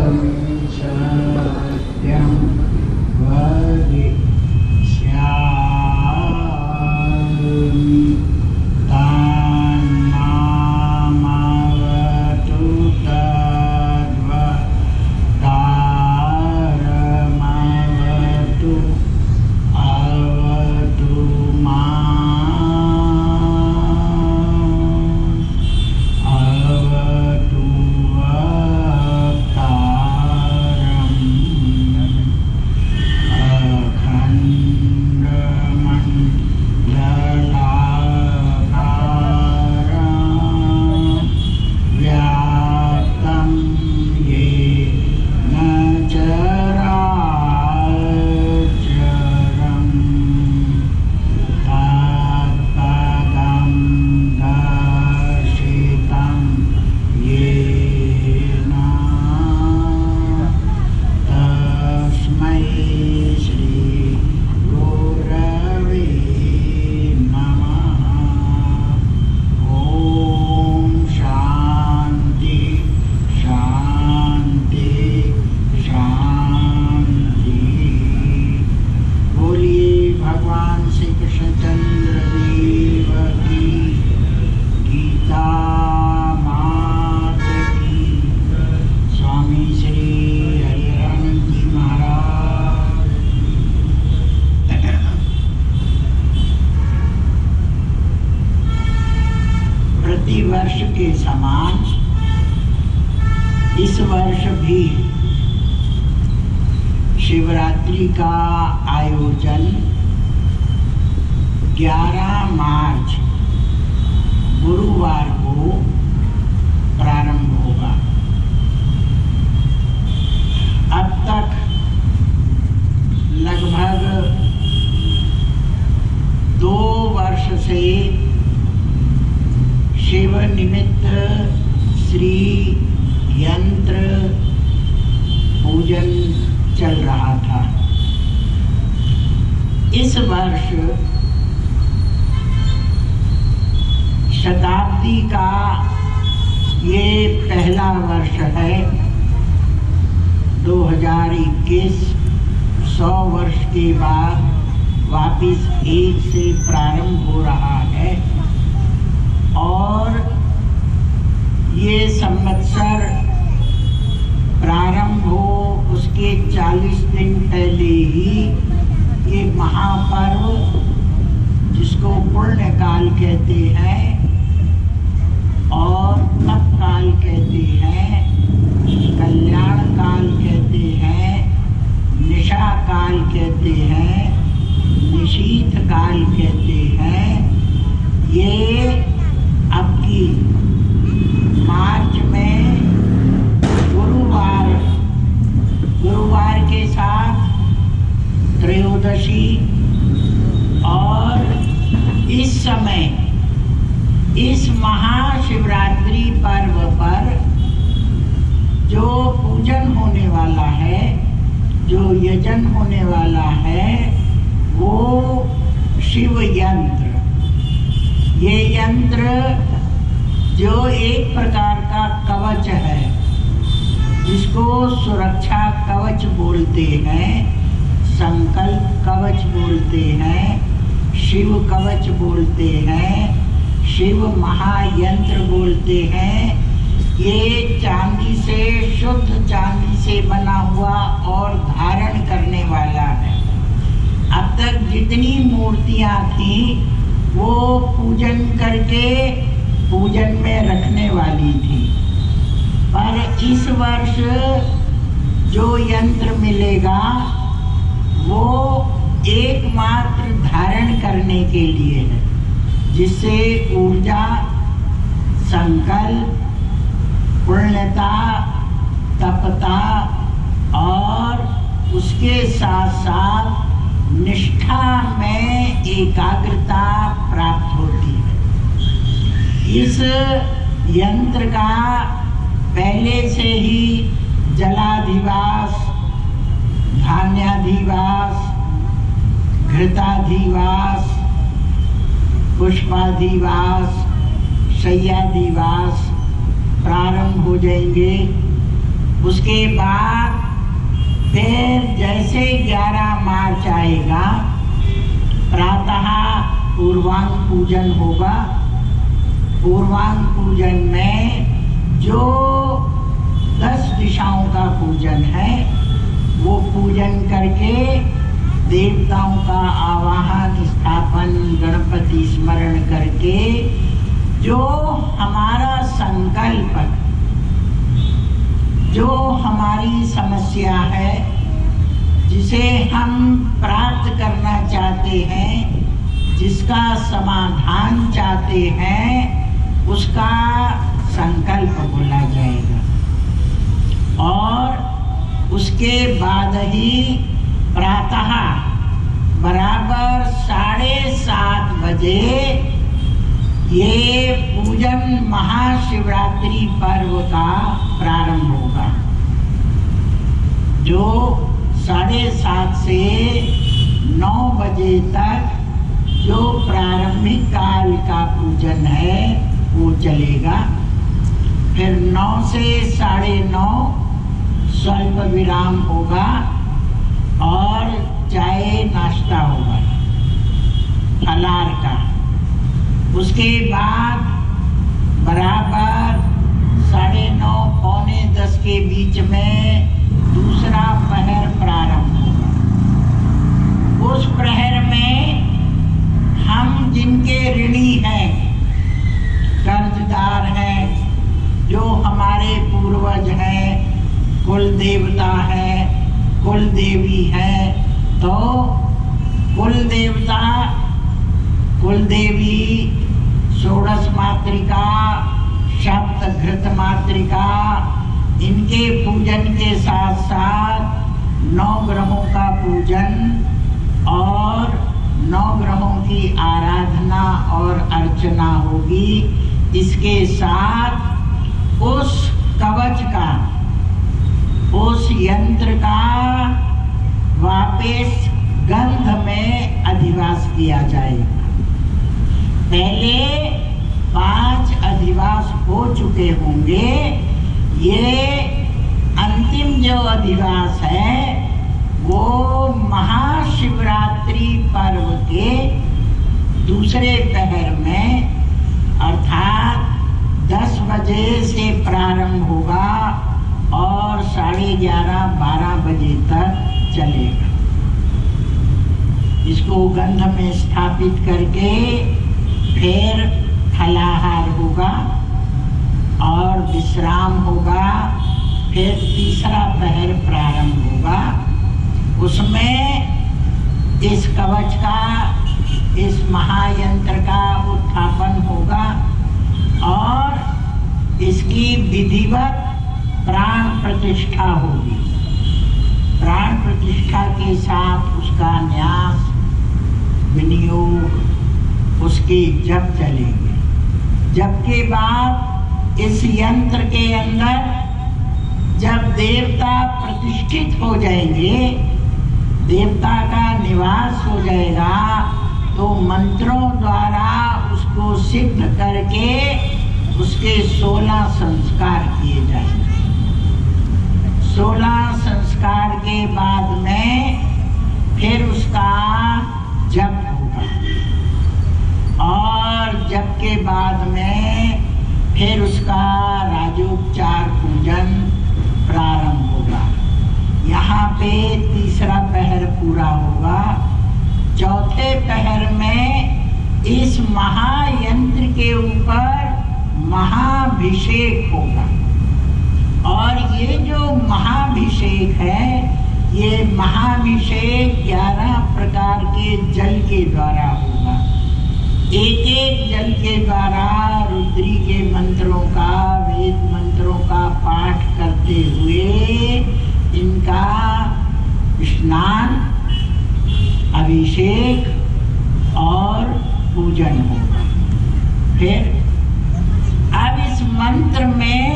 सत्यं वदिष्यामि तान्मामवतु तद्वदारमवतु अवतु माम् अवतु वक्तारम् अखण्डमण्डलाकारं व्याप्तं येन चराचरम् तत्पदं दर्शितं येन तस्मै श्री गुरवे नमः। ॐ शान्ति शान्ति शान्ति। बोलिए भगवान श्री कृष्णचंद्र देव की गीता मात की। स्वामी श्री हरिरानंद जी महाराज। प्रतिवर्ष के समान इस वर्ष भी शिवरात्रि का आयोजन 11 मार्च गुरुवार को प्रारंभ होगा। अब तक लगभग 2 वर्ष से शिव निमित्त श्री यंत्र पूजन चल रहा था। इस वर्ष शताब्दी का ये पहला वर्ष है। 2021 100 वर्ष के बाद वापिस 1 से प्रारंभ हो रहा है और ये संवत्सर प्रारंभ हो उसके 40 दिन पहले ही ये महापर्व जिसको पुण्य काल कहते हैं और तप काल कहते हैं, कल्याण काल कहते हैं, निशा काल कहते हैं, निशीथ काल कहते हैं। ये अब की मार्च में गुरुवार के साथ त्रयोदशी और इस समय इस महाशिवरात्रि पर्व पर जो पूजन होने वाला है, जो यजन होने वाला है, वो शिव यंत्र। ये यंत्र जो एक प्रकार का कवच है, जिसको सुरक्षा कवच बोलते हैं, संकल्प कवच बोलते हैं, शिव कवच बोलते हैं, शिव महायंत्र बोलते हैं। ये चांदी से, शुद्ध चांदी से बना हुआ और धारण करने वाला है। अब तक जितनी मूर्तियां थी वो पूजन करके पूजन में रखने वाली थी, पर इस वर्ष जो यंत्र मिलेगा वो एकमात्र धारण करने के लिए है, जिससे ऊर्जा, संकल्प, पुण्यता, तपता और उसके साथ साथ निष्ठा में एकाग्रता प्राप्त होती है। इस यंत्र का पहले से ही जलाधिवास, धान्याधिवास, घृताधिवास, पुष्पाधिवास, शय्याधिवास प्रारंभ हो जाएंगे। उसके बाद फिर जैसे 11 मार्च आएगा, प्रातः पूर्वांग पूजन होगा। पूर्वांग पूजन में जो 10 दिशाओं का पूजन है, वो पूजन करके देवताओं का आवाहन स्थापन, गणपति स्मरण करके जो हमारा संकल्प, जो हमारी समस्या है, जिसे हम प्राप्त करना चाहते हैं, जिसका समाधान चाहते हैं, उसका संकल्प बोला जाएगा। और उसके बाद ही प्रातः बराबर 7:30 बजे ये पूजन महाशिवरात्रि पर्व का प्रारंभ होगा, जो 7:30 से 9 बजे तक जो प्रारंभिक काल का पूजन है वो चलेगा। फिर 9 से 9:30 स्वल्प विराम होगा और चाय नाश्ता होगा फलाहार का। उसके बाद बराबर 9:30 पौने 10 के बीच में दूसरा प्रहर प्रारंभ होगा। उस प्रहर में हम जिनके ऋणी हैं, कर्जदार हैं, जो हमारे पूर्वज हैं, कुल देवता है, कुल देवी है, तो कुल देवता, कुल देवी, षोडश मातृका, सप्तघृत मातृका, इनके पूजन के साथ साथ 9 ग्रहों का पूजन और 9 ग्रहों की आराधना और अर्चना होगी। इसके साथ उस कवच का, उस यंत्र का वापस गंध में अधिवास किया जाएगा। पहले 5 अधिवास हो चुके होंगे। ये अंतिम जो अधिवास है वो महाशिवरात्रि पर्व के दूसरे प्रहर में, अर्थात 10 बजे से प्रारंभ होगा और 11:30-12 बजे तक चलेगा। इसको गंध में स्थापित करके फिर फलाहार होगा और विश्राम होगा। फिर तीसरा प्रहर प्रारंभ होगा। उसमें इस कवच का, इस महायंत्र का उत्थापन होगा और इसकी विधिवत प्राण प्रतिष्ठा होगी। प्राण प्रतिष्ठा के साथ उसका न्यास, विनियोग, उसके जप चलेंगे। जप के बाद इस यंत्र के अंदर जब देवता प्रतिष्ठित हो जाएंगे, देवता का निवास हो जाएगा, तो मंत्रों द्वारा उसको सिद्ध करके उसके 16 संस्कार किए जाएंगे। 16 संस्कार के बाद में फिर उसका जप होगा और जप के बाद में फिर उसका राजोपचार पूजन प्रारंभ होगा। यहाँ पे तीसरा पहर पूरा होगा। चौथे पहर में इस महायंत्र के ऊपर महाभिषेक होगा और ये जो महाभिषेक है, ये महाभिषेक 11 प्रकार के जल के द्वारा होगा। एक एक जल के द्वारा रुद्री के मंत्रों का, वेद मंत्रों का पाठ करते हुए इनका स्नान, अभिषेक और पूजन होगा। फिर अब इस मंत्र में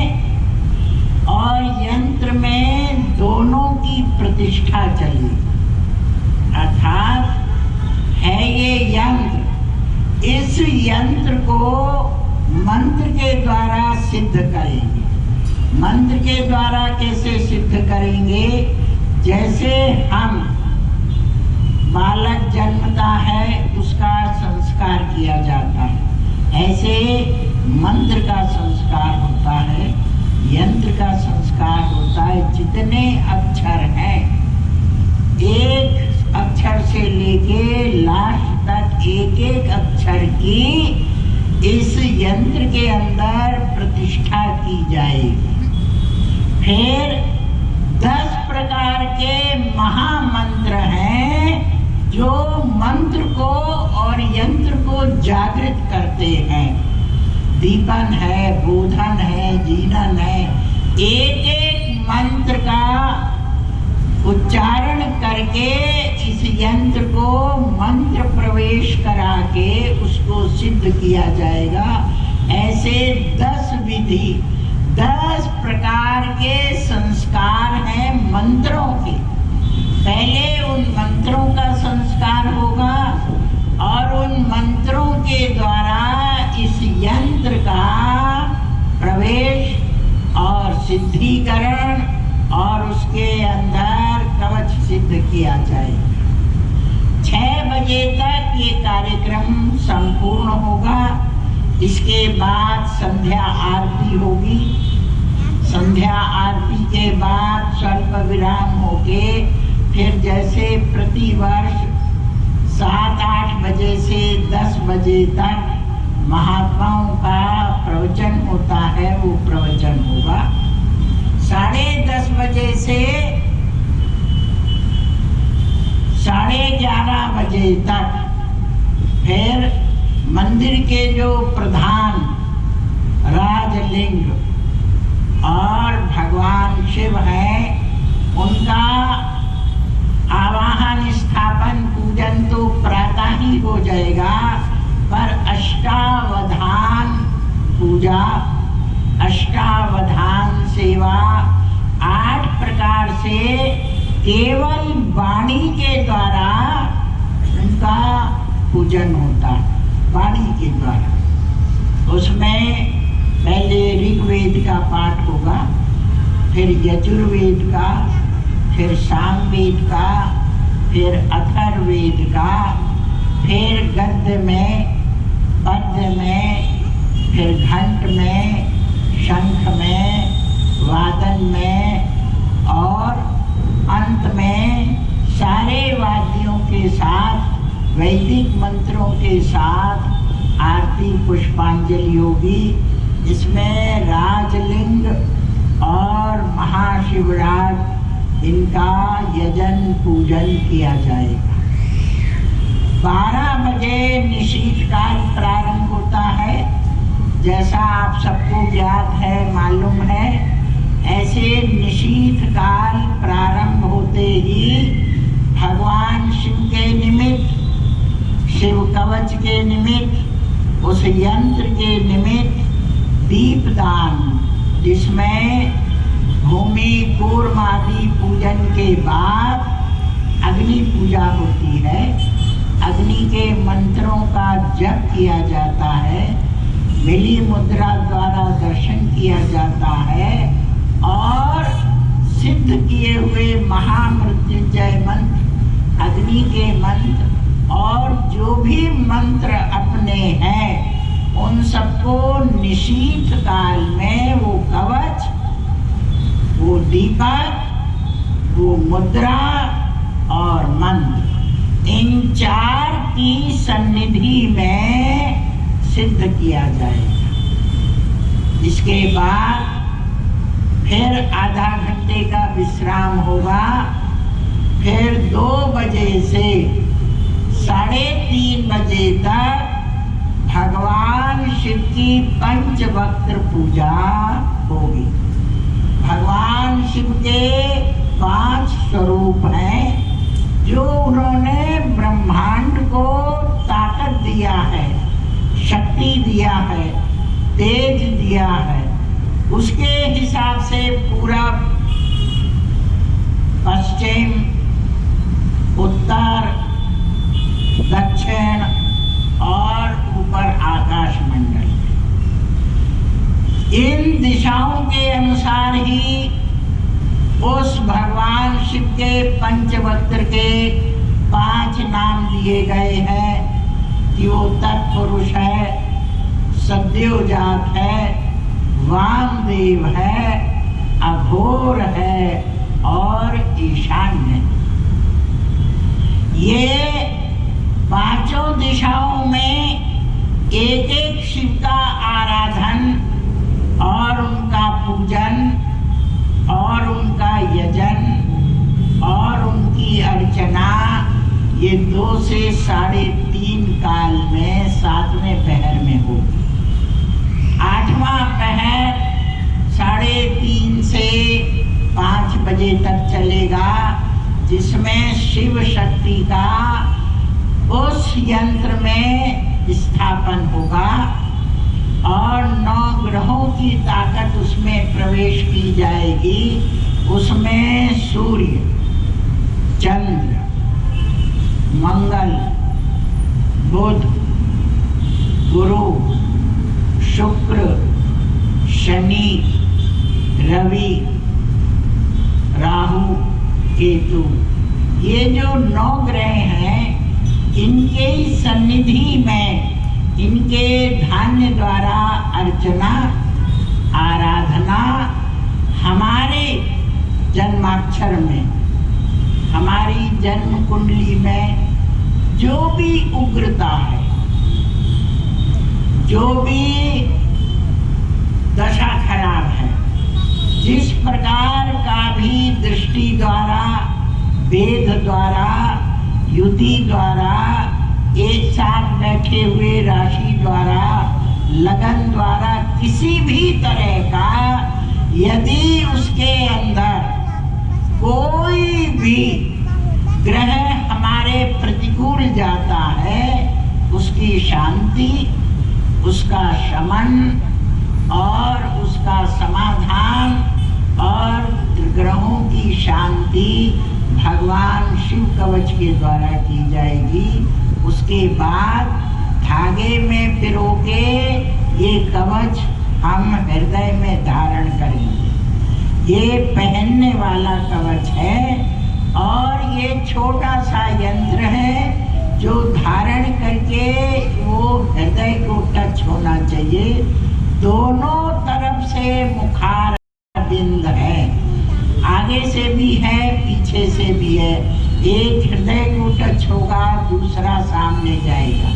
और यंत्र में दोनों की प्रतिष्ठा चलेगी। अर्थात है ये यंत्र, इस यंत्र को मंत्र के द्वारा सिद्ध करेंगे मंत्र के द्वारा कैसे सिद्ध करेंगे? जैसे हम बालक जन्मता है उसका संस्कार किया जाता है, ऐसे मंत्र का संस्कार होता है, यंत्र का संस्कार होता है। जितने अक्षर हैं, एक अक्षर से लेके लास्ट तक एक एक अक्षर की इस यंत्र के अंदर प्रतिष्ठा की जाएगी। फिर 10 प्रकार के महामंत्र हैं जो मंत्र को और यंत्र को जागृत करते हैं। दीपन है, बोधन है, जीनन है। एक एक मंत्र का उच्चारण करके इस यंत्र को मंत्र प्रवेश करा के उसको सिद्ध किया जाएगा। ऐसे 10 विधि, 10 प्रकार के संस्कार हैं मंत्रों के। पहले उन मंत्रों का संस्कार होगा और उन मंत्रों के द्वारा इस यंत्र का प्रवेश और सिद्धीकरण और उसके अंदर कवच सिद्ध किया जाएगा। 6 बजे तक ये कार्यक्रम संपूर्ण होगा। इसके बाद संध्या आरती होगी। संध्या आरती के बाद स्वल्प विराम होके फिर जैसे प्रतिवर्ष 7-8 बजे से 10 बजे तक महात्माओं का प्रवचन होता है, वो प्रवचन होगा। 10:30 बजे से 11:30 बजे तक फिर मंदिर के जो प्रधान राजलिंग और भगवान शिव हैं, उनका आवाहन, स्थापन, पूजन तो प्रातः ही हो जाएगा, पर अष्टावधान पूजा, अष्टावधान सेवा 8 प्रकार से केवल वाणी के द्वारा उनका पूजन होता है। वाणी के द्वारा उसमें पहले ऋग्वेद का पाठ होगा, फिर यजुर्वेद का, फिर सामवेद का, फिर अथर्ववेद का, फिर गद्य में, पद्य में, फिर घंट में, शंख में, वादन में और अंत में सारे वाद्यों के साथ, वैदिक मंत्रों के साथ आरती पुष्पांजलि होगी। जिसमें राजलिंग और महाशिवराज इनका यजन पूजन किया जाएगा। 12 बजे निशीथकाल प्रारंभ होता है। जैसा आप सबको ज्ञात है, मालूम है, ऐसे निशीथकाल प्रारंभ होते ही भगवान शिव के निमित्त, शिव कवच के निमित्त, उस यंत्र के निमित्त दीपदान, जिसमें भूमि कूर्म आदि पूजन के बाद अग्नि पूजा होती है। अग्नि के मंत्रों का जप किया जाता है, मिली मुद्रा द्वारा दर्शन किया जाता है और सिद्ध किए हुए महामृत्युंजय मंत्र, अग्नि के मंत्र और जो भी मंत्र अपने हैं, उन सबको निशीथ काल में वो कवच, वो दीपक, वो मुद्रा और मंत्र, इन 4 की सन्निधि में सिद्ध किया जाएगा। इसके बाद फिर आधा घंटे का विश्राम होगा। फिर 2 बजे से 3:30 बजे तक भगवान शिव की पंचवक्त्र पूजा होगी। भगवान शिव के 5 स्वरूप हैं जो उन्होंने ब्रह्मांड को ताकत दिया है, शक्ति दिया है, तेज दिया है। उसके हिसाब से पूरा पश्चिम, उत्तर, दक्षिण और ऊपर आकाश मंडल, इन दिशाओं दिशाओं के अनुसार ही उस भगवान शिव के पंचवक्त्र के 5 नाम दिए गए हैं कि वो तत्पुरुष है, सद्योजात है, वामदेव है, अघोर है और ईशान्य। ये 5 दिशाओं में एक एक शिव का आराधन और उनका पूजन और उनका यजन और उनकी अर्चना ये 2 से 3.5 काल में 7वें पहर में होगी। 8वां पहर 3:30 से 5 बजे तक चलेगा, जिसमें शिव शक्ति का उस यंत्र में स्थापन होगा और 9 ग्रहों की ताकत उसमें प्रवेश की जाएगी। उसमें सूर्य, चंद्र, मंगल, बुध, गुरु, शुक्र, शनि, रवि, राहु, केतु, ये जो 9 ग्रह हैं, इनके सन्निधि में इनके धान्य द्वारा अर्चना आराधना हमारे जन्माक्षर में, हमारी जन्म कुंडली में जो भी उग्रता है, जो भी दशा खराब है, जिस प्रकार का भी दृष्टि द्वारा, वेद द्वारा, युति द्वारा, एक साथ बैठे हुए राशि द्वारा, लगन द्वारा, किसी भी तरह का यदि उसके अंदर कोई भी ग्रह हमारे प्रतिकूल जाता है, उसकी शांति, उसका शमन और उसका समाधान और ग्रहों की शांति भगवान शिव कवच के द्वारा की जाएगी। उसके बाद धागे में पिरो के ये कवच हम हृदय में धारण करेंगे। ये पहनने वाला कवच है और ये छोटा सा यंत्र है जो धारण करके वो हृदय को टच होना चाहिए। दोनों तरफ से मुखार बिंद है, आगे से भी है, पीछे से भी है। एक हृदय को टच होगा, दूसरा सामने जाएगा।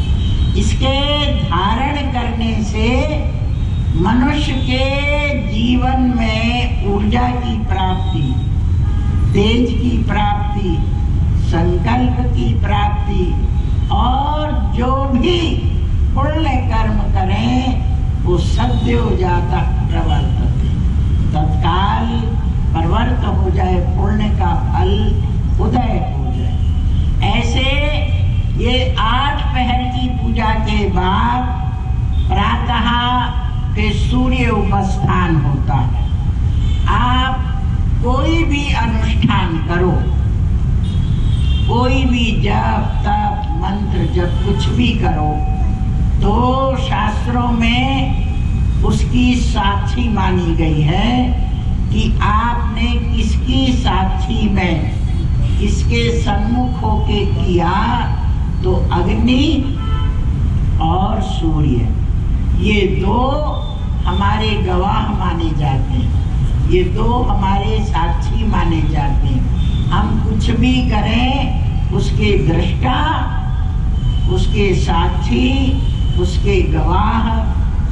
इसके धारण करने से मनुष्य के जीवन में ऊर्जा की प्राप्ति, तेज की प्राप्ति, संकल्प की प्राप्ति और जो भी पुण्य कर्म करें वो सद्यो जाता प्रवर्तते, तत्काल प्रवर्त हो जाए, पुण्य का फल उदय हो जाए। ऐसे ये 8 पहर की पूजा के बाद प्रातः फिर सूर्य उपस्थान होता है। आप कोई भी अनुष्ठान करो, कोई भी जप तप मंत्र जब कुछ भी करो तो शास्त्रों में उसकी साक्षी मानी गई है कि आपने किसकी साक्षी में, किसके सन्मुख होके किया, तो अग्नि और सूर्य ये 2 हमारे गवाह माने जाते हैं, ये 2 हमारे साक्षी माने जाते हैं। हम कुछ भी करें उसके दृष्टा, उसके साक्षी, उसके गवाह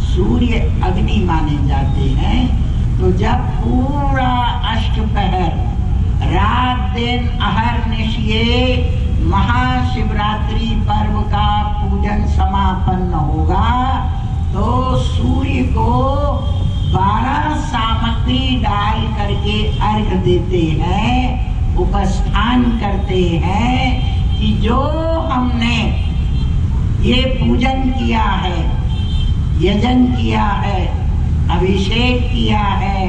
सूर्य अग्नि माने जाते हैं। तो जब पूरा अष्टपहर रात दिन अहर्निश ये महाशिवरात्रि पर्व का पूजन समापन होगा तो सूर्य को 12 सामग्री डाल करके अर्घ देते हैं, उपस्थान करते हैं कि जो हमने ये पूजन किया है, यजन किया है, अभिषेक किया है,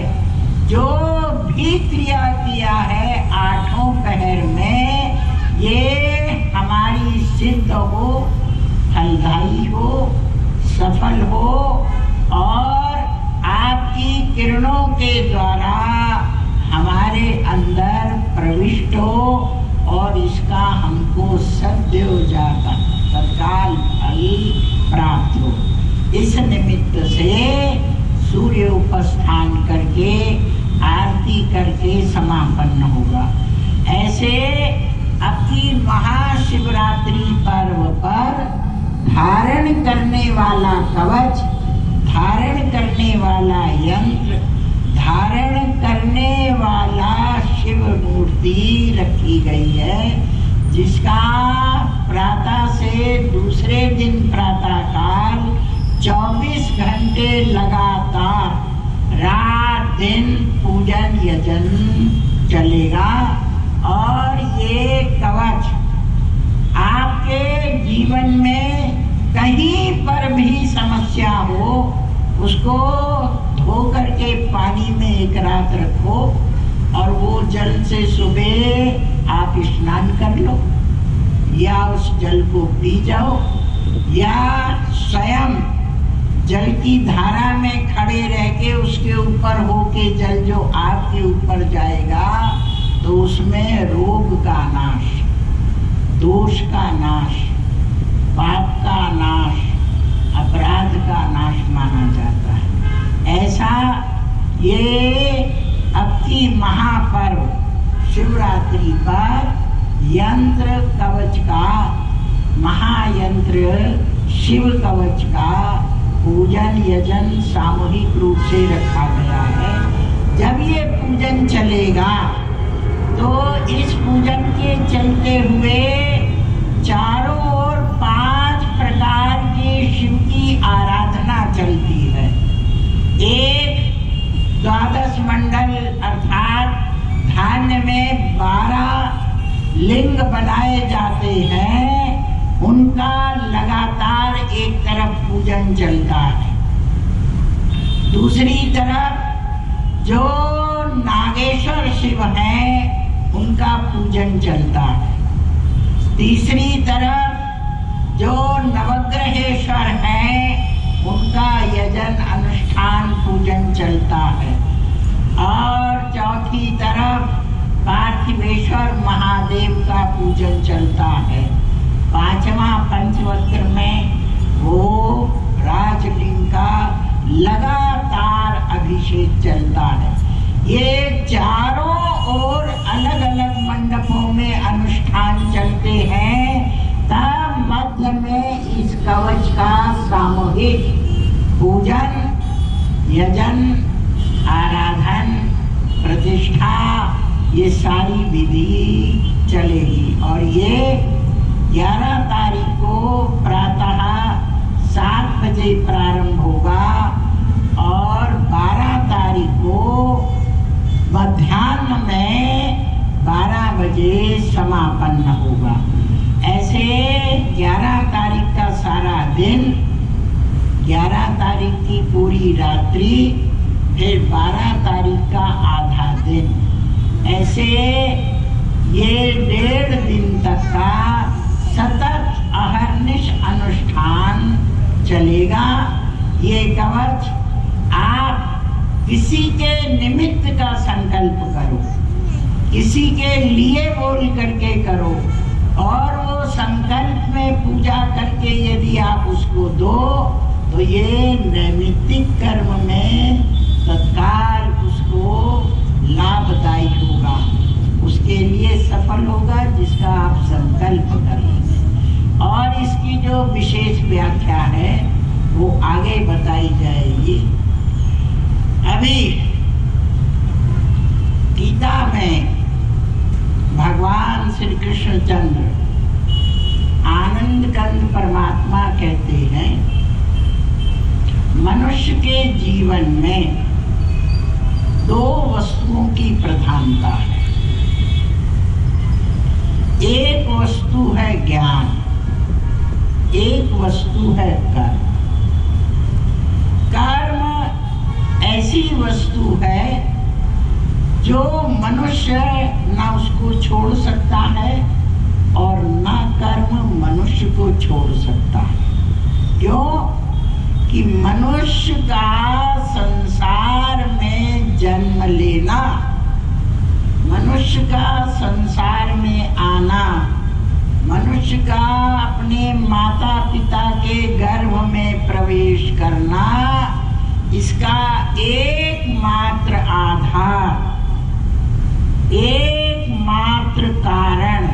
जो भी क्रिया किया है 8 पहर में, ये हमारी सिद्ध हो, फलदायी हो, सफल हो और आपकी किरणों के द्वारा हमारे अंदर प्रविष्ट हो और इसका हमको सद्य जाता तत्काल फल प्राप्त हो। इस निमित्त से सूर्य उपस्थान करके आरती करके समापन होगा। ऐसे अपनी महाशिवरात्रि पर्व पर धारण करने वाला कवच, धारण करने वाला यंत्र, धारण करने वाला शिव मूर्ति रखी गई है, जिसका प्रातः से दूसरे दिन प्रातः काल 24 घंटे लगातार रात दिन पूजन यजन चलेगा। और ये कवच आपके जीवन में कहीं पर भी समस्या हो, उसको धो करके पानी में एक रात रखो और वो जल से सुबह आप स्नान कर लो, या उस जल को पी जाओ, या स्वयं जल की धारा में खड़े रह के उसके ऊपर होके जल जो आपके ऊपर जाएगा तो उसमें रोग का नाश, दोष का नाश, पाप का नाश, अपराध का नाश माना जाता है। ऐसा ये अब की महापर्व शिवरात्रि पर यंत्र कवच का, महायंत्र शिव कवच का पूजन यजन सामूहिक रूप से रखा गया है। जब ये पूजन चलेगा तो इस पूजन के चलते हुए चारों ओर 5 प्रकार के शिव की आराधना चलती है। एक द्वादश मंडल अर्थात धान्य में 12 लिंग बनाए जाते हैं, उनका लगातार एक तरफ पूजन चलता है। दूसरी तरफ जो नागेश्वर शिव हैं उनका पूजन चलता है। तीसरी तरफ जो नवग्रहेश्वर हैं उनका यजन अनुष्ठान पूजन चलता है। और चौथी तरफ पार्थिवेश्वर महादेव का पूजन चलता है। 5वां पंचवक्र में वो राजलिंग का लगातार अभिषेक चलता है। ये चारों ओर अलग अलग मंडपों में अनुष्ठान चलते हैं, तब मध्य में इस कवच का सामूहिक पूजन यजन आराधन प्रतिष्ठा ये सारी विधि चलेगी। और ये 11 तारीख को प्रातः 7 बजे प्रारंभ होगा और 12 तारीख को मध्याह्न में 12 बजे समापन होगा। ऐसे 11 तारीख का सारा दिन, 11 तारीख की पूरी रात्रि, फिर 12 तारीख का आधा दिन, ऐसे ये 1.5 दिन तक का सतत अहर्निश अनुष्ठान चलेगा। ये कवच आप किसी के निमित्त का संकल्प करो, किसी के लिए बोल करके करो, और वो संकल्प में पूजा करके यदि आप उसको दो तो ये नैमित्तिक कर्म में तत्काल उसको लाभदायी होगा, उसके लिए सफल होगा जिसका आप संकल्प करेंगे। और इसकी जो विशेष व्याख्या है वो आगे बताई जाएगी। अभी गीता में भगवान श्री कृष्णचंद्र आनंद कंद परमात्मा कहते हैं, मनुष्य के जीवन में 2 वस्तुओं की प्रधानता है। एक वस्तु है ज्ञान, एक वस्तु है कर्म। कर्म ऐसी वस्तु है जो मनुष्य ना उसको छोड़ सकता है और ना कर्म मनुष्य को छोड़ सकता है। क्यों? कि मनुष्य का संसार में जन्म लेना, मनुष्य का संसार में आना, मनुष्य का अपने माता पिता के गर्भ में प्रवेश करना, इसका एकमात्र आधार, एकमात्र कारण,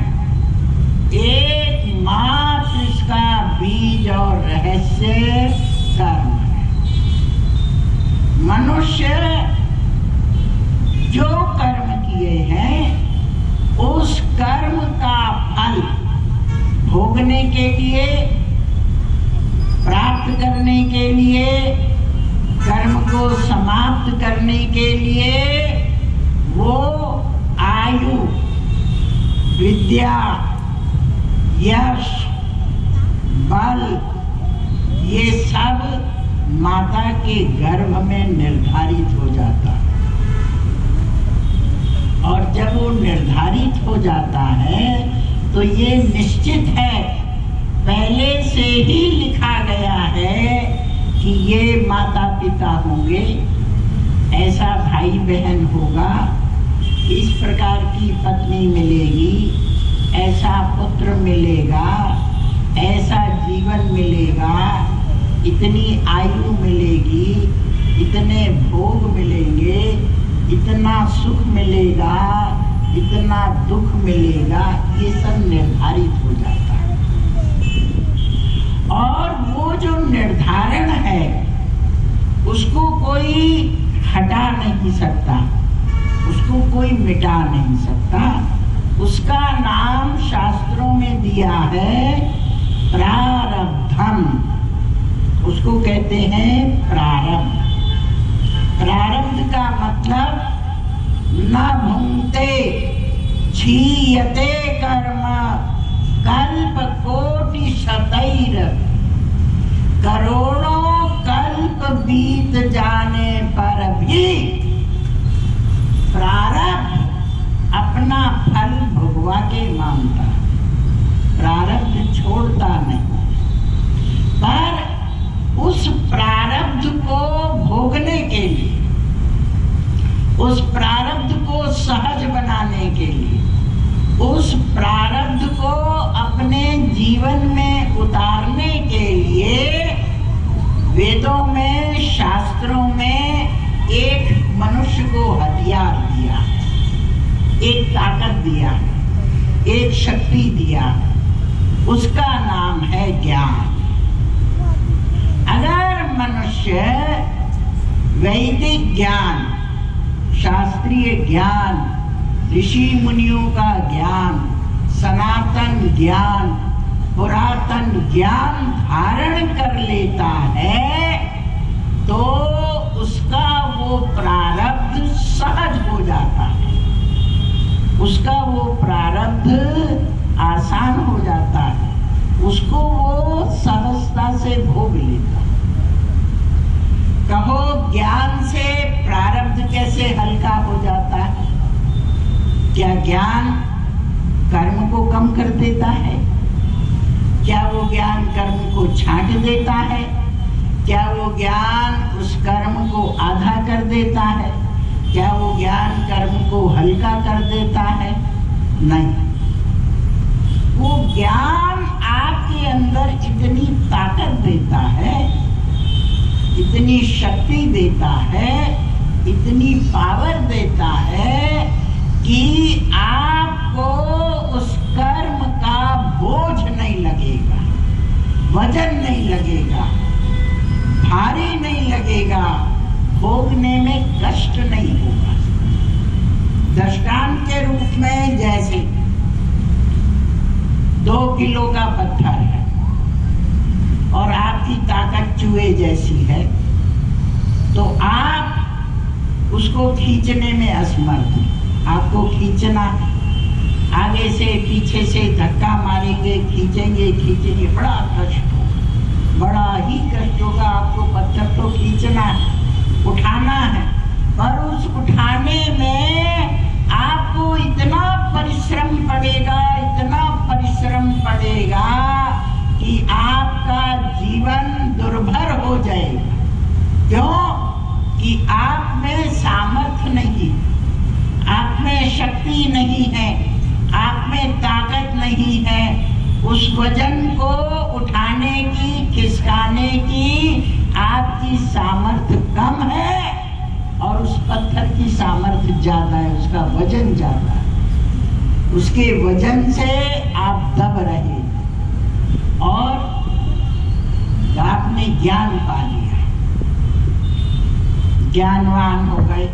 एकमात्र इसका बीज और रहस्य कर्म है। मनुष्य जो कर्म किए हैं उस कर्म का फल भोगने के लिए, प्राप्त करने के लिए, कर्म को समाप्त करने के लिए वो आयु, विद्या, यश, बल, ये सब माता के गर्भ में निर्धारित हो जाता है। और जब वो निर्धारित हो जाता है तो ये निश्चित है, पहले से ही लिखा गया है कि ये माता पिता होंगे, ऐसा भाई बहन होगा, इस प्रकार की पत्नी मिलेगी, ऐसा पुत्र मिलेगा, ऐसा जीवन मिलेगा, इतनी आयु मिलेगी, इतने भोग मिलेंगे, इतना सुख मिलेगा, इतना दुख मिलेगा, ये सब निर्धारित हो जाता है। और वो जो निर्धारण है उसको कोई हटा नहीं सकता, उसको कोई मिटा नहीं सकता। उसका नाम शास्त्रों में दिया है प्रारब्धम, उसको कहते हैं प्रारब्ध। प्रारब्ध का मतलब न भुंक्ते क्षीयते कर्म कल्प कोटि शतैर, करोड़ों कल्प बीत जाने पर भी प्रारब्ध अपना फल भोगवा के मानता, प्रारब्ध छोड़ता नहीं। पर उस प्रारब्ध को भोगने के लिए, उस प्रारब्ध को सहज बनाने के लिए, उस प्रारब्ध को अपने जीवन में उतारने के लिए वेदों में, शास्त्रों में एक मनुष्य को हथियार दिया, एक ताकत दिया, एक शक्ति दिया, उसका नाम है ज्ञान। अगर मनुष्य वैदिक ज्ञान, शास्त्रीय ज्ञान, ऋषि मुनियों का ज्ञान, सनातन ज्ञान, पुरातन ज्ञान धारण कर लेता है तो उसका वो प्रारब्ध सहज हो जाता है, उसका वो प्रारब्ध आसान हो जाता है, उसको वो सहजता से भोग लेता है। कहो ज्ञान से प्रारब्ध कैसे हल्का हो जाता है? क्या ज्ञान कर्म को कम कर देता है? क्या वो ज्ञान कर्म को छांट देता है? क्या वो ज्ञान उस कर्म को आधा कर देता है? क्या वो ज्ञान कर्म को हल्का कर देता है? नहीं, वो ज्ञान आपके अंदर इतनी ताकत देता है, इतनी शक्ति देता है, इतनी पावर देता है कि आपको उस कर्म का बोझ नहीं लगेगा, वजन नहीं लगेगा, भारी नहीं लगेगा, भोगने में कष्ट नहीं होगा। दृष्टांत के रूप में जैसे 2 किलो का पत्थर है और आपकी ताकत चूहे जैसी है, तो आप उसको खींचने में असमर्थ हैं। आपको खींचना, आगे से पीछे से धक्का मारेंगे, खींचेंगे खींचेंगे, बड़ा कष्ट होगा, बड़ा ही कष्ट होगा। आपको पत्थर तो खींचना है, उठाना है, पर उस उठाने में आपको इतना परिश्रम पड़ेगा, इतना परिश्रम पड़ेगा कि आपका जीवन दुर्भर हो जाएगा। नहीं है, उस वजन को उठाने की, खिसकाने की आपकी सामर्थ्य कम है और उस पत्थर की सामर्थ्य ज्यादा है, उसका वजन ज्यादा है। उसके वजन से आप दब रहे और आपने ज्ञान पा लिया, ज्ञानवान हो गए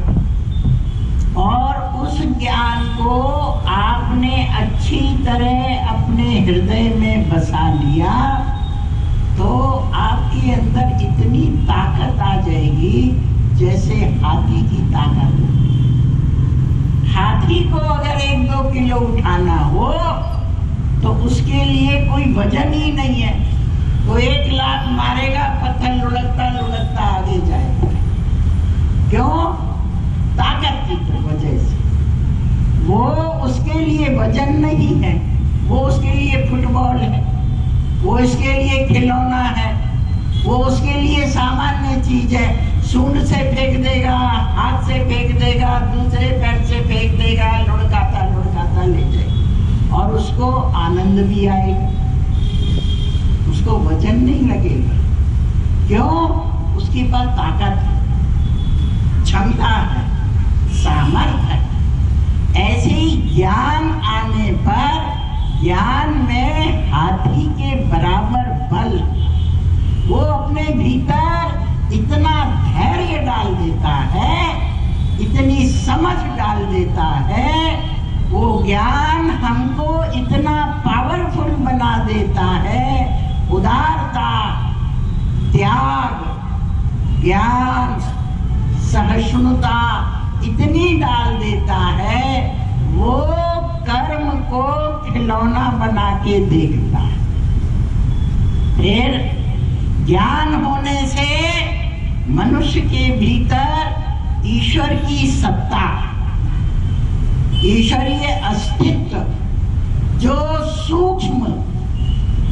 और उस ज्ञान को आपने अच्छी तरह अपने हृदय में बसा लिया तो आपके अंदर इतनी ताकत आ जाएगी जैसे हाथी की ताकत होती है। हाथी को अगर 1-2 किलो उठाना हो तो उसके लिए कोई वजन ही नहीं है, वो 1 लाख मारेगा, पत्थर लुढ़कता लुढ़कता आगे जाएगा। क्यों? ताकत की वजह से। वो उसके लिए वजन नहीं है, वो उसके लिए फुटबॉल है, वो इसके लिए खिलौना है, वो उसके लिए सामान्य चीज है। सूंड से फेंक देगा, हाथ से फेंक देगा, दूसरे पैर से फेंक देगा, लुढ़काता लुढ़काता ले जाएगा और उसको आनंद भी आएगा, उसको वजन नहीं लगेगा। क्यों? उसके पास ताकत है, क्षमता है, सामर्थ्य है। ऐसे ही ज्ञान आने पर ज्ञान में हाथी के बराबर बल, वो अपने भीतर इतना धैर्य डाल देता है, इतनी समझ डाल देता है, वो ज्ञान हमको इतना पावरफुल बना देता है। उदारता, त्याग, ज्ञान, सहिष्णुता इतनी डाल देता है, वो कर्म को खिलौना बना के देखता है। फिर ज्ञान होने से मनुष्य के भीतर ईश्वर की सत्ता, ईश्वरीय अस्तित्व, जो सूक्ष्म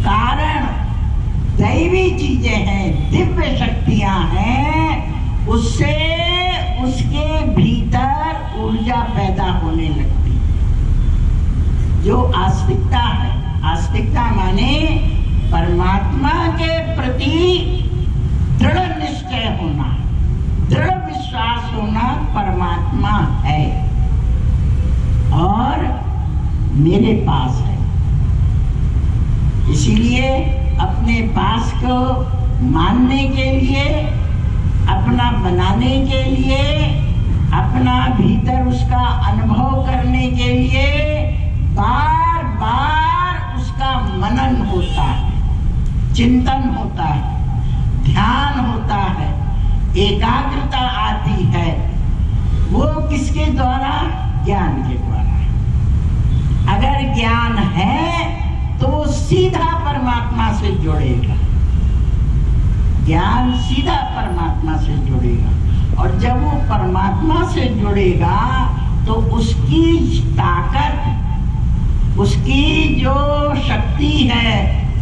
कारण दैवी चीजें हैं, दिव्य शक्तियां हैं, उससे उसके भीतर ऊर्जा पैदा होने लगती है। जो आस्तिकता है, आस्तिकता माने परमात्मा के प्रति दृढ़ निश्चय होना, दृढ़ विश्वास होना, परमात्मा है और मेरे पास है। इसीलिए अपने पास को मानने के लिए, अपना बनाने के लिए, अपना भीतर उसका अनुभव करने के लिए बार बार उसका मनन होता है, चिंतन होता है, ध्यान होता है, एकाग्रता आती है। वो किसके द्वारा? ज्ञान के द्वारा। अगर ज्ञान है तो वो सीधा परमात्मा से जुड़ेगा, ज्ञान सीधा परमात्मा से जुड़ेगा और जब वो परमात्मा से जुड़ेगा तो उसकी ताकत, उसकी जो शक्ति है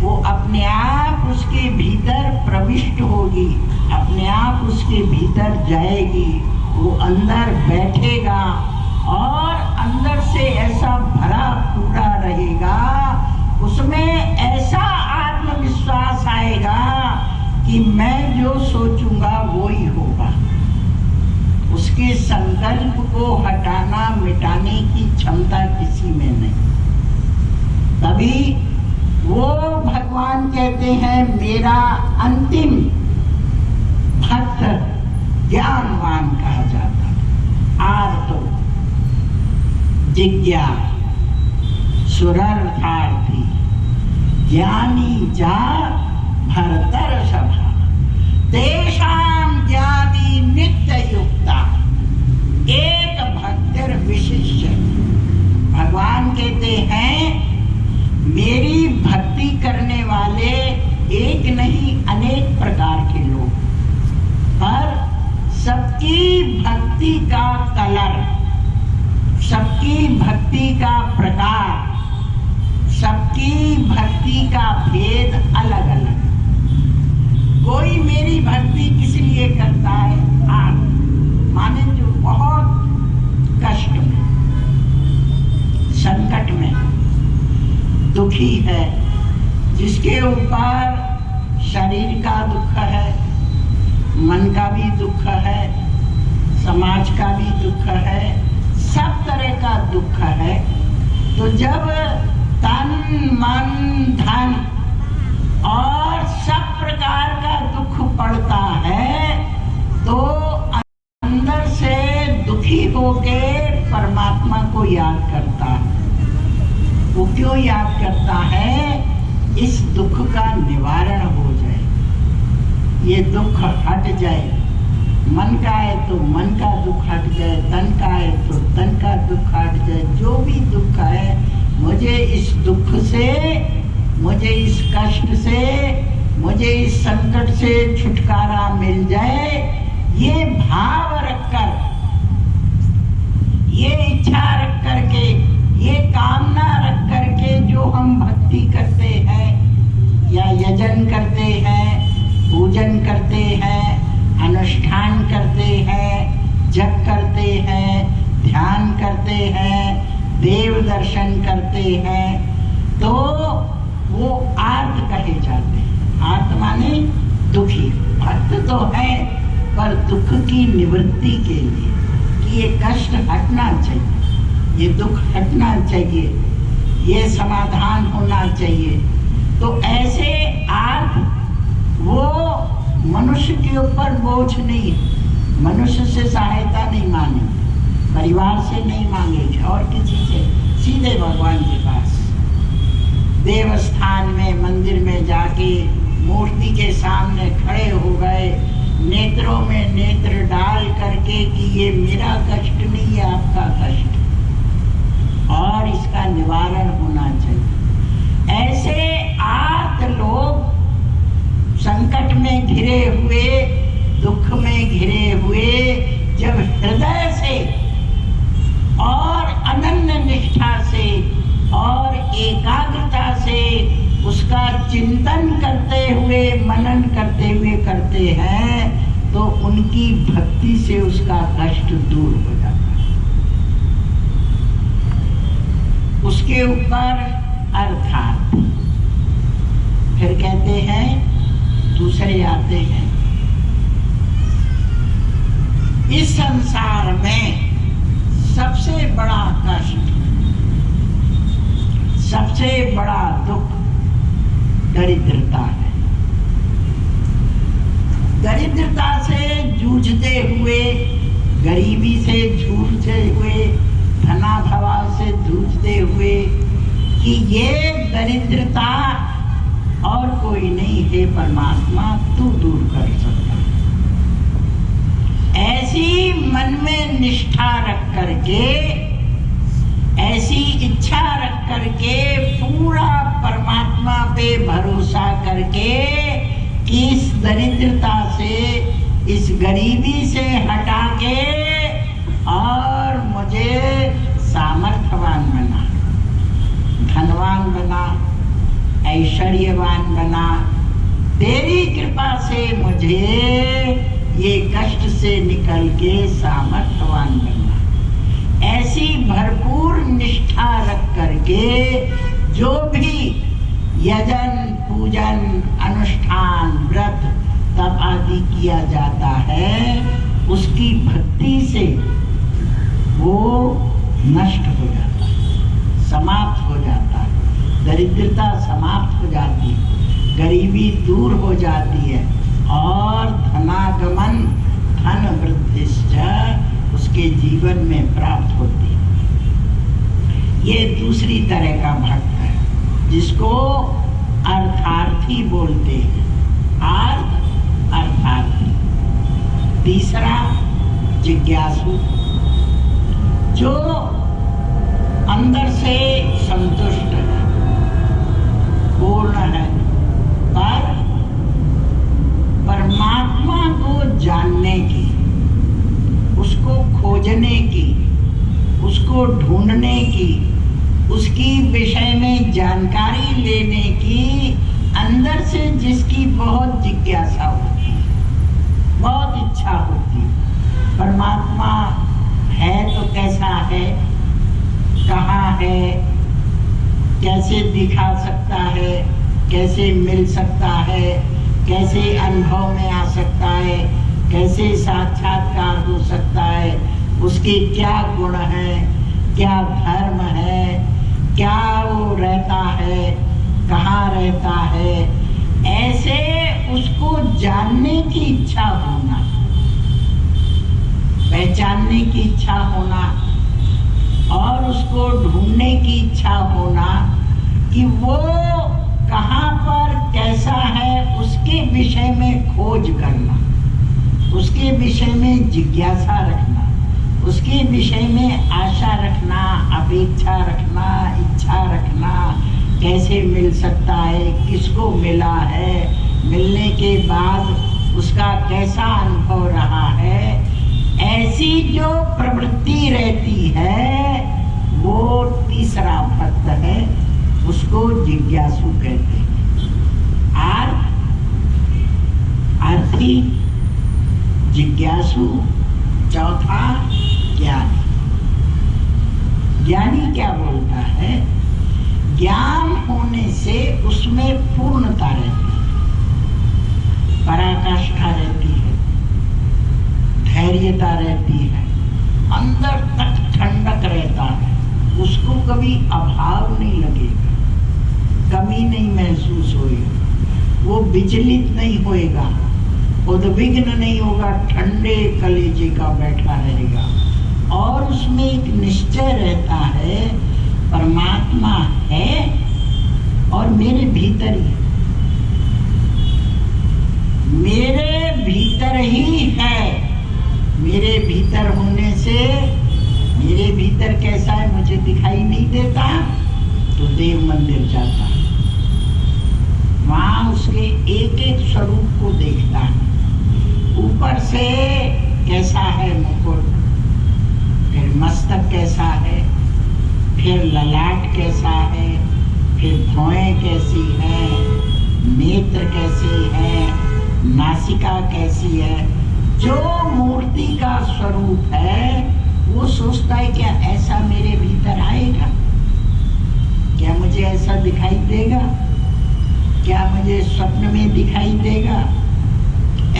वो अपने आप उसके भीतर प्रविष्ट होगी, अपने आप उसके भीतर जाएगी, वो अंदर बैठेगा और अंदर से ऐसा भरा पूरा रहेगा, उसमें ऐसा आत्मविश्वास आएगा कि मैं जो सोचूंगा वो ही होगा। उसके संकल्प को हटाना मिटाने की क्षमता किसी में नहीं। तभी वो भगवान कहते हैं मेरा अंतिम भक्त ज्ञानवान कहा जाता है। आर्तो जिज्ञा सुरर्थार्थी ज्ञानी जा भरतर सभा तेषां ज्ञानी नित्य युक्ता एक भक्तिर विशिष्य। भगवान कहते हैं मेरी भक्ति करने वाले एक नहीं अनेक प्रकार के लोग, पर सबकी भक्ति का कलर, सबकी भक्ति का प्रकार, सबकी भक्ति का भेद अलग अलग। कोई मेरी भक्ति किस लिए करता है? माने जो बहुत कष्ट में, संकट में, दुखी है, जिसके ऊपर शरीर का दुख है, मन का भी दुख है, समाज का भी दुख है, सब तरह का दुख है। तो जब तन मन धन और सब प्रकार का दुख पड़ता है तो अंदर से दुखी होके परमात्मा को याद करता है। वो क्यों याद करता है? इस दुख का निवारण हो जाए, ये दुख हट जाए। मन का है तो मन का दुख हट जाए, तन का है तो तन का दुख हट जाए। जो भी दुख है, मुझे इस दुख से, मुझे इस कष्ट से, मुझे इस संकट से छुटकारा मिल जाए, ये भाव रखकर, ये इच्छा रख करके, ये कामना रख करके जो हम भक्ति करते हैं या यजन करते हैं, पूजन करते हैं, अनुष्ठान करते हैं, जप करते हैं, ध्यान करते हैं, देव दर्शन करते हैं, तो वो आर्त कहे जाते हैं। आर्त माने दुखी। भक्त तो है पर दुख की निवृत्ति के लिए, कि ये कष्ट हटना चाहिए, ये दुख हटना चाहिए, ये समाधान होना चाहिए। तो ऐसे आर्त वो मनुष्य के ऊपर बोझ नहीं है, मनुष्य से सहायता नहीं मांगेंगे, परिवार से नहीं मांगेंगे, और किसी से, सीधे भगवान के पास देवस्थान में, मंदिर में जाके मूर्ति के सामने खड़े हो गए, नेत्रों में नेत्र डाल करके कि ये मेरा कष्ट नहीं है, आपका कष्ट, और इसका निवारण होना चाहिए। ऐसे आर्त लोग संकट में घिरे हुए, दुख में घिरे हुए, जब हृदय से और अनन्य निष्ठा से और एकाग्रता से उसका चिंतन करते हुए, मनन करते हुए करते हैं, तो उनकी भक्ति से उसका कष्ट दूर हो जाता है। उसके ऊपर अर्थात फिर कहते हैं, दूसरे आते हैं, इस संसार में सबसे बड़ा कष्ट, सबसे बड़ा दुख दरिद्रता है। दरिद्रता से जूझते हुए, गरीबी से जूझते हुए, धनाभाव से जूझते हुए, कि ये दरिद्रता और कोई नहीं है परमात्मा, तू दूर कर सकता है। ऐसी मन में निष्ठा रख करके, ऐसी इच्छा रख करके, पूरा परमात्मा पे भरोसा करके कि इस दरिद्रता से, इस गरीबी से हटा के और मुझे सामर्थ्यवान बना, धनवान बना, ऐश्वर्यवान बना, तेरी कृपा से मुझे ये कष्ट से निकल के सामर्थ्यवान बनना। ऐसी भरपूर निष्ठा रख करके जो भी यजन, पूजन, अनुष्ठान, व्रत, तप आदि किया जाता है, उसकी भक्ति से वो नष्ट हो जाता है, समाप्त हो जाता है। दरिद्रता समाप्त हो जाती है, गरीबी दूर हो जाती है, और धनागमन, धन वृद्धिश्च उसके जीवन में प्राप्त होती है। ये दूसरी तरह का भक्त है, जिसको अर्थार्थी बोलते हैं। अर्थार्थी। तीसरा जिज्ञासु, जो अंदर से संतुष्ट है, पूर्ण है, पर परमात्मा को जानने की, उसको खोजने की, उसको ढूंढने की, उसकी विषय में जानकारी लेने की अंदर से जिसकी बहुत जिज्ञासा होती है, बहुत इच्छा होती है। परमात्मा है तो कैसा है, कहाँ है, कैसे दिखा सकता है, कैसे मिल सकता है, कैसे अनुभव में आ सकता है, कैसे साक्षात्कार हो सकता है, उसके क्या गुण हैं, क्या धर्म है, क्या वो रहता है, कहाँ रहता है, ऐसे उसको जानने की इच्छा होना, पहचानने की इच्छा होना और उसको ढूंढने की इच्छा होना कि वो कहाँ पर कैसा है, उसके विषय में खोज करना, उसके विषय में जिज्ञासा रखना, उसके विषय में आशा रखना, अपेक्षा रखना, इच्छा रखना, कैसे मिल सकता है, किसको मिला है, मिलने के बाद उसका कैसा अनुभव रहा है, ऐसी जो प्रवृत्ति रहती है वो तीसरा भक्त है, उसको जिज्ञासु कहते हैं। आरती जिज्ञासु, चौथा ज्ञानी। ज्ञानी क्या बोलता है? ज्ञान होने से उसमें पूर्णता रहती है, पराकाष्ठा रहती है, धैर्यता रहती है, अंदर तक ठंडक रहता है, उसको कभी अभाव नहीं लगेगा, कमी नहीं महसूस होगी, वो विचलित नहीं होएगा, उद्विग्न नहीं होगा, ठंडे कलेजे का बैठा रहेगा और उसमें एक निश्चय रहता है परमात्मा है और मेरे भीतर ही, मेरे भीतर ही है। मेरे भीतर होने से, मेरे भीतर कैसा है मुझे दिखाई नहीं देता, तो देव मंदिर जाता है, वहां उसके एक एक स्वरूप को देखता है। ऊपर से कैसा है मुकुट, फिर मस्तक कैसा है, फिर ललाट कैसा है, फिर भौएं कैसी है, नेत्र कैसे है, नासिका कैसी है। जो मूर्ति का स्वरूप है वो सोचता है क्या ऐसा मेरे भीतर आएगा, क्या मुझे ऐसा दिखाई देगा, क्या मुझे स्वप्न में दिखाई देगा।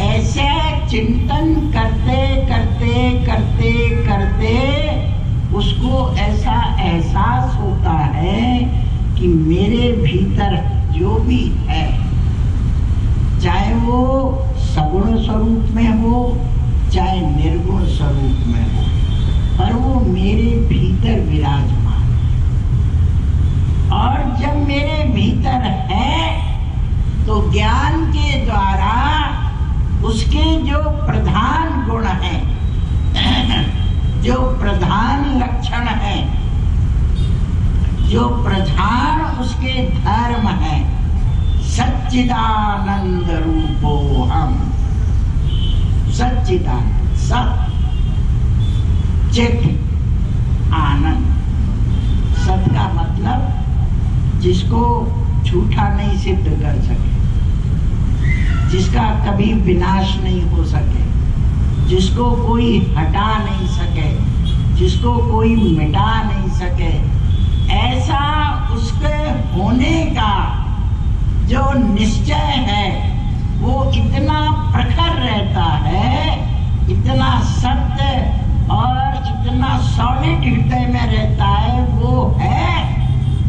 ऐसे चिंतन करते करते करते करते उसको ऐसा एहसास होता है कि मेरे भीतर जो भी है, चाहे वो सगुण स्वरूप में हो चाहे निर्गुण स्वरूप में हो, पर वो मेरे भीतर विराजमान है। और जब मेरे भीतर है तो ज्ञान के द्वारा उसके जो प्रधान गुण हैं, जो प्रधान लक्षण है, जो प्रधान उसके धर्म है, सच्चिदानंद रूपो हम, सच्चिदानंद, सत चित आनंद। सत का मतलब जिसको झूठा नहीं सिद्ध कर सके, जिसका कभी विनाश नहीं हो सके, जिसको कोई हटा नहीं सके, जिसको कोई मिटा नहीं सके, ऐसा उसके होने का जो निश्चय है वो इतना प्रखर रहता है, इतना सत्य और इतना सॉलिड हृदय में रहता है, वो है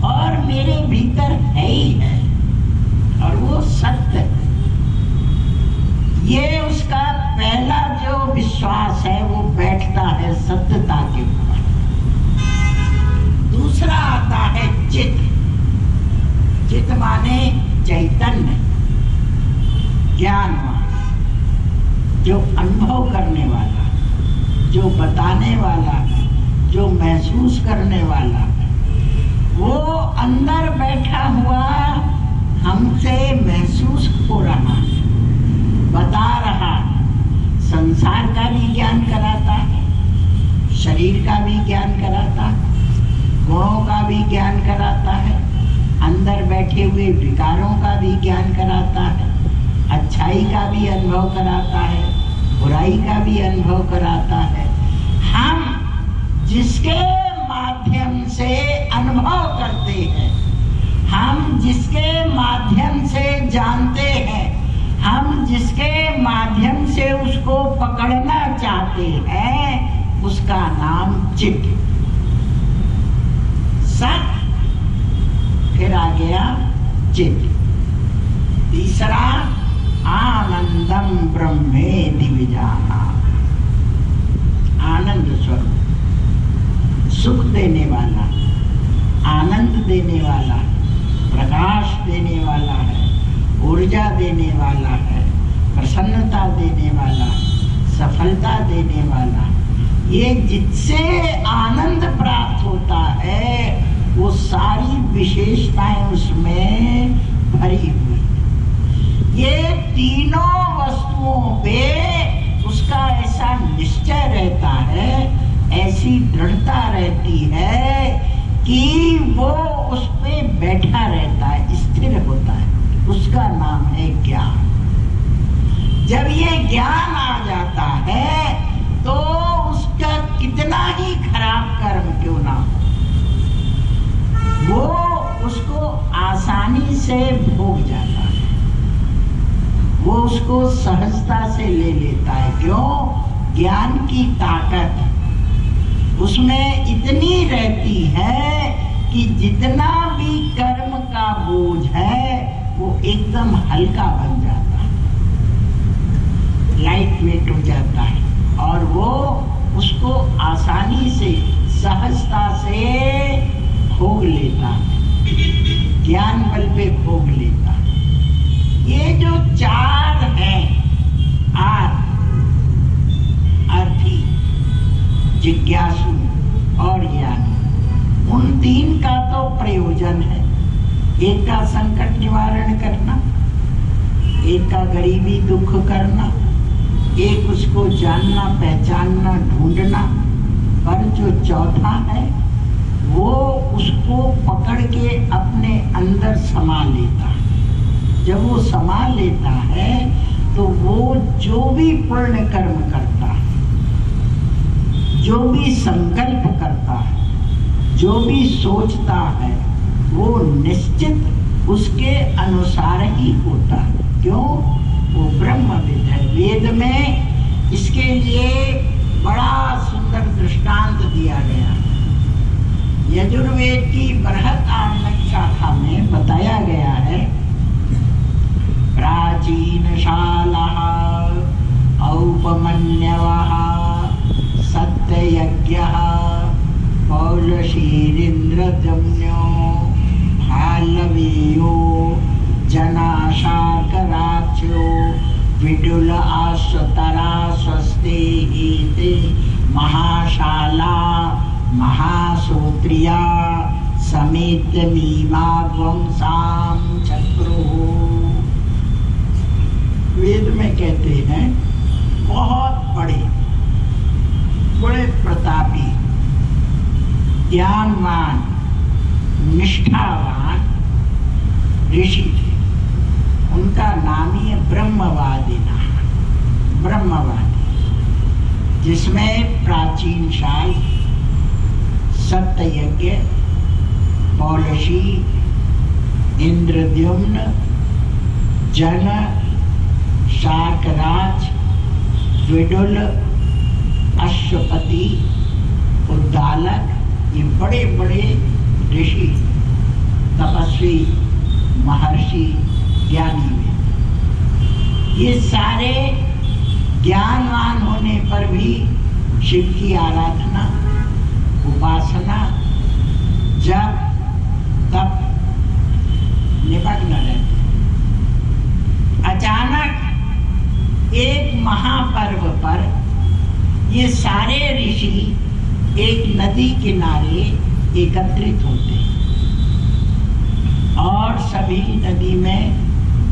और मेरे भीतर है ही है और वो सत्य। ये उसका पहला जो विश्वास है वो बैठता है सत्यता के ऊपर। दूसरा आता है चित। चित माने चैतन्य, ज्ञानवान, जो अनुभव करने वाला, जो बताने वाला, जो महसूस करने वाला, वो अंदर बैठा हुआ हमसे महसूस हो रहा है, बता रहा, संसार का भी ज्ञान कराता है, शरीर का भी ज्ञान कराता है, गुणों का भी ज्ञान कराता है, अंदर बैठे हुए विकारों का भी ज्ञान कराता है, अच्छाई का भी अनुभव कराता है, बुराई का भी अनुभव कराता है। हम जिसके माध्यम से अनुभव करते हैं जानते हैं, हम जिसके माध्यम से उसको पकड़ना चाहते हैं उसका नाम चित्त। सत फिर आ गया चित्त। तीसरा आनंदम ब्रह्मेति विजाना, आनंद स्वरूप, सुख देने वाला, आनंद देने वाला, प्रकाश देने वाला है, ऊर्जा देने वाला है, प्रसन्नता देने वाला, सफलता देने वाला। ये जिससे आनंद प्राप्त होता है वो सारी विशेषताएं उसमें भरी हुई। ये तीनों वस्तुओं पे उसका ऐसा निश्चय रहता है, ऐसी दृढ़ता रहती है कि वो उस पे बैठा रहता है, स्थिर होता है। उसका नाम है ज्ञान। जब ये ज्ञान आ जाता है तो उसका कितना ही खराब कर्म क्यों ना हो, वो उसको आसानी से भोग जाता है, वो उसको सहजता से ले लेता है। क्यों? ज्ञान की ताकत उसमें इतनी रहती है कि जितना भी कर्म का बोझ है वो एकदम हल्का बन जाता है, लाइट वेट हो जाता है और वो उसको आसानी से सहजता से भोग लेता है, ज्ञान बल पे भोग लेता है। ये जो चार हैं, अर्थी, जिज्ञासु और ज्ञानी, उन तीन का तो प्रयोजन है। एक का संकट निवारण करना, एक का गरीबी दुख करना, एक उसको जानना, पहचानना, ढूंढना, पर जो चौथा है वो उसको पकड़ के अपने अंदर समा लेता है। जब वो समा लेता है तो वो जो भी पुण्य कर्म करता है, जो भी संकल्प करता है, जो भी सोचता है, वो निश्चित उसके अनुसार ही होता है। क्यों? वो ब्रह्मविद है। वेद में इसके लिए बड़ा सुंदर दृष्टांत दिया गया। यजुर्वेद की बृहत आरण्यक शाखा में बताया गया है, प्राचीन शालाः औपमन्यवः सत्ययज्ञः पौलशीरिन्द्रजम्यो भालवीयो जनाशार्कराक्षो विडुल आश्वतरा स्वस्ते एते महाशाला महासूत्रिया समेत्य मीमाग्वंसाम चक्रो। वेद में कहते हैं बहुत बड़े बड़े प्रतापी, ज्ञानवान, निष्ठावान ऋषि थे। उनका नाम ही है ब्रह्मवादिना, ब्रह्मवादी, जिसमें प्राचीन शाल, सत्ययज्ञ, पौलशी, इंद्रद्युम्न, जन, शार्कराज, विडुल, अश्वपति, उद्दालक, ये बड़े बड़े ऋषि, तपस्वी, महर्षि, ज्ञानी में, ये सारे ज्ञानवान होने पर भी शिव की आराधना, उपासना, जप, तप निमग्न रहते। अचानक एक महापर्व पर ये सारे ऋषि एक नदी किनारे एकत्रित होते और सभी नदी में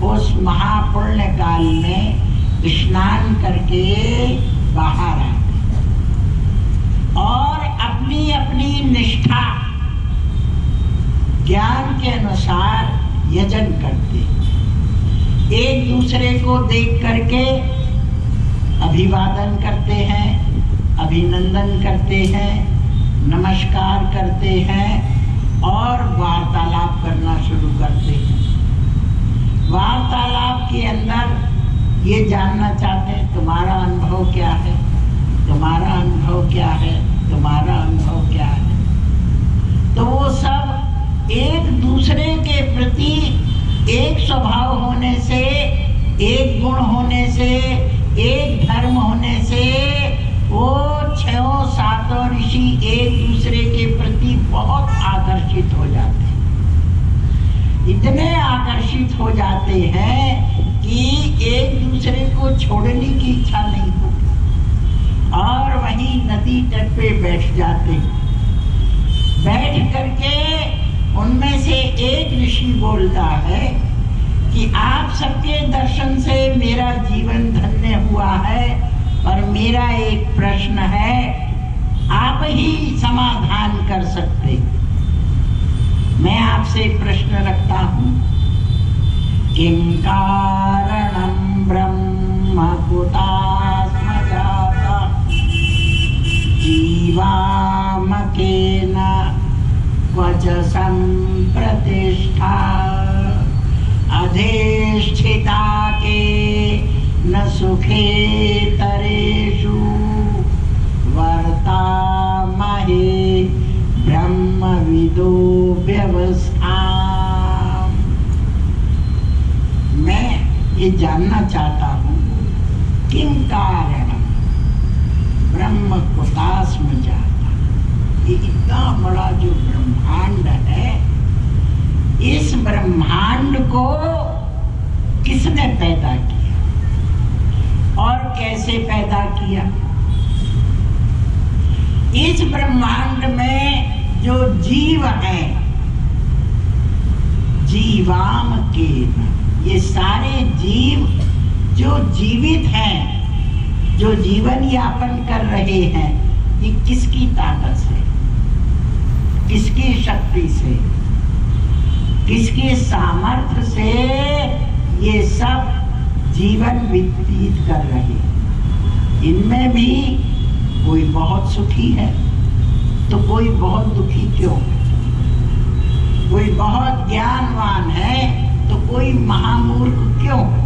उस महापुण्य काल में स्नान करके बाहर आते और अपनी अपनी निष्ठा ज्ञान के अनुसार यजन करते, एक दूसरे को देख करके अभिवादन करते हैं, अभिनंदन करते हैं, नमस्कार करते हैं और वार्तालाप करना शुरू करते हैं। वार्तालाप के अंदर ये जानना चाहते हैं तुम्हारा अनुभव क्या है, तुम्हारा अनुभव क्या है, तुम्हारा अनुभव क्या है। तो वो सब एक दूसरे के प्रति एक स्वभाव होने से, एक गुण होने से, एक धर्म होने से वो 6-7 ऋषि एक दूसरे के प्रति बहुत आकर्षित हो जाते हैं। इतने आकर्षित हो जाते हैं कि एक दूसरे को छोड़ने की इच्छा नहीं होती और वहीं नदी तट पे बैठ जाते हैं। बैठ करके उनमें से एक ऋषि बोलता है कि आप सबके दर्शन से मेरा जीवन धन्य हुआ है, पर मेरा एक प्रश्न है, आप ही समाधान कर सकते। मैं आपसे प्रश्न रखता हूँ, किं कारणं ब्रह्म कुतस्म जाता जीवामकेन क्वच संप्रतिष्ठा अधिष्ठिता के न सुखे तरेषु वर्तामहे ब्रह्मविदो व्यवस्था। मैं ये जानना चाहता हूँ, किं कारणं ब्रह्म कुतस्म जाता। ये इतना बड़ा जो ब्रह्मांड है, इस ब्रह्मांड को किसने पैदा किया और कैसे पैदा किया। इस ब्रह्मांड में जो जीव है, जीवाम के, ये सारे जीव जो जीवित हैं, जो जीवन यापन कर रहे हैं, ये किसकी ताकत से, किसकी शक्ति से, किसके सामर्थ्य से ये सब जीवन व्यतीत कर रहे हैं। इनमें भी कोई बहुत सुखी है तो कोई बहुत दुखी क्यों है, कोई बहुत ज्ञानवान है तो कोई महामूर्ख क्यों है,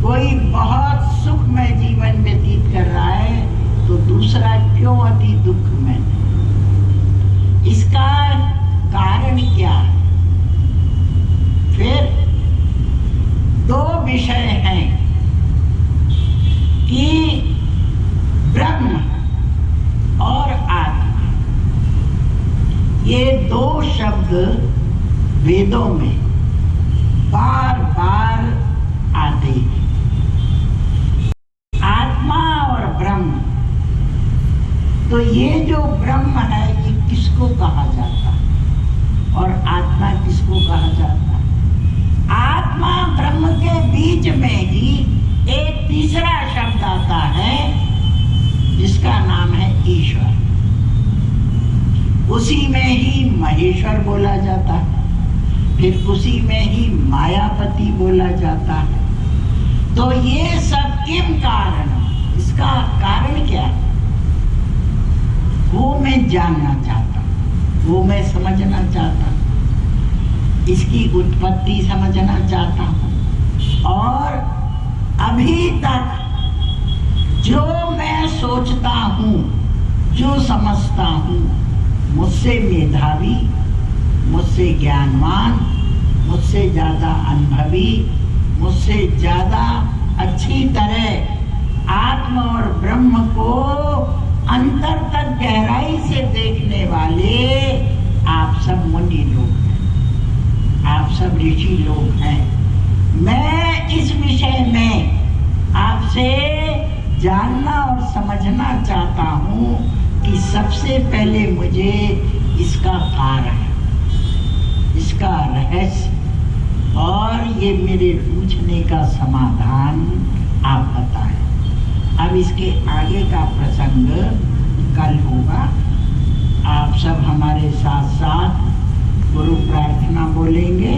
कोई बहुत सुखमय जीवन व्यतीत कर रहा है तो दूसरा क्यों अति दुख में। इसका कारण क्या है। फिर दो विषय हैं कि ब्रह्म और आत्मा, ये दो शब्द वेदों में बार बार आते हैं। आत्मा और ब्रह्म, तो ये जो ब्रह्म है ये किसको कहा जाता है और आत्मा किसको कहा जाता है। आत्मा ब्रह्म के बीच में ही एक तीसरा शब्द आता है जिसका नाम है ईश्वर। उसी में ही महेश्वर बोला जाता है, फिर उसी में ही मायापति बोला जाता है। तो ये सब किम कारण, इसका कारण क्या है वो मैं जानना चाहता हूँ, वो मैं समझना चाहता हूँ, इसकी उत्पत्ति समझना चाहता हूँ। और अभी तक जो मैं सोचता हूँ, जो समझता हूँ, मुझसे मेधावी, मुझसे ज्ञानवान, मुझसे ज्यादा अनुभवी, मुझसे ज्यादा अच्छी तरह आत्मा और ब्रह्म को अंतर तक गहराई से देखने वाले आप सब मुनि लोग हैं, आप सब ऋषि लोग हैं। मैं इस विषय में आपसे जानना और समझना चाहता हूँ कि सबसे पहले मुझे इसका कारण, इसका रहस्य और ये मेरे पूछने का समाधान आप बताएं। अब इसके आगे का प्रसंग कल होगा। आप सब हमारे साथ साथ गुरु प्रार्थना बोलेंगे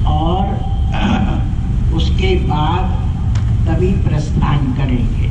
और उसके बाद तभी प्रस्थान करेंगे।